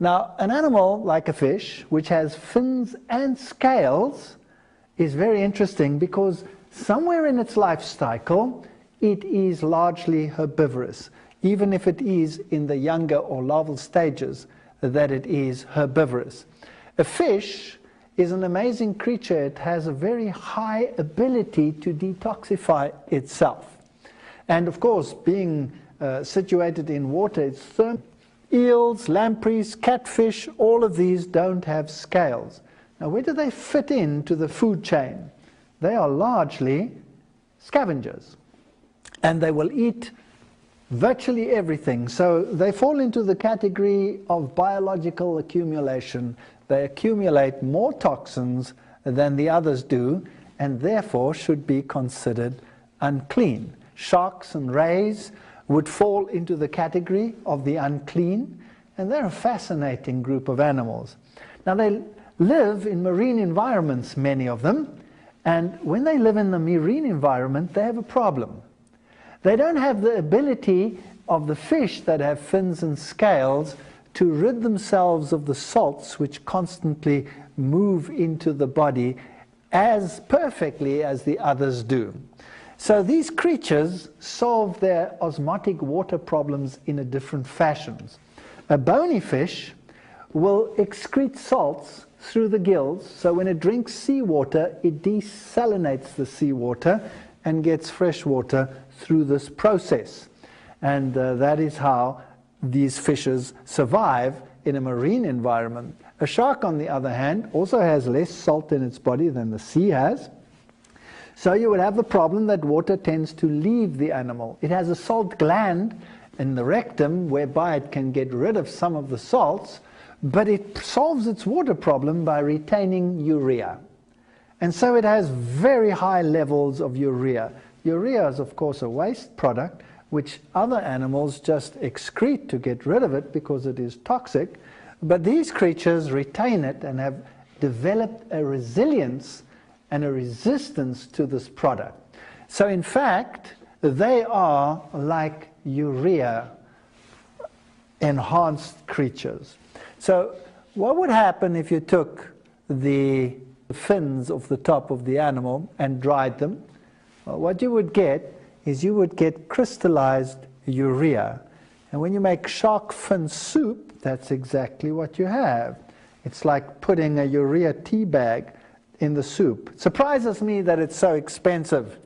Now, an animal like a fish, which has fins and scales, is very interesting because somewhere in its life cycle, it is largely herbivorous, even if it is in the younger or larval stages that it is herbivorous. A fish is an amazing creature. It has a very high ability to detoxify itself. And of course, being situated in water, it's thermal. Eels, lampreys, catfish, all of these don't have scales. Now, where do they fit into the food chain? They are largely scavengers, and they will eat virtually everything. So they fall into the category of biological accumulation. They accumulate more toxins than the others do, and therefore should be considered unclean. Sharks and rays would fall into the category of the unclean, and they're a fascinating group of animals. Now, they live in marine environments, many of them, and when they live in the marine environment, they have a problem. They don't have the ability of the fish that have fins and scales to rid themselves of the salts which constantly move into the body as perfectly as the others do. So these creatures solve their osmotic water problems in a different fashions. A bony fish will excrete salts through the gills, so when it drinks seawater, it desalinates the seawater and gets fresh water through this process. And that is how these fishes survive in a marine environment. A shark, on the other hand, also has less salt in its body than the sea has. So you would have the problem that water tends to leave the animal. It has a salt gland in the rectum whereby it can get rid of some of the salts, but it solves its water problem by retaining urea. And so it has very high levels of urea. Urea is, of course, a waste product which other animals just excrete to get rid of it because it is toxic. But these creatures retain it and have developed a resilience and a resistance to this product. So in fact, they are like urea enhanced creatures. So what would happen if you took the fins off the top of the animal and dried them? Well, what you would get is you would get crystallized urea. And when you make shark fin soup, that's exactly what you have. It's like putting a urea tea bag in the soup. It surprises me that it's so expensive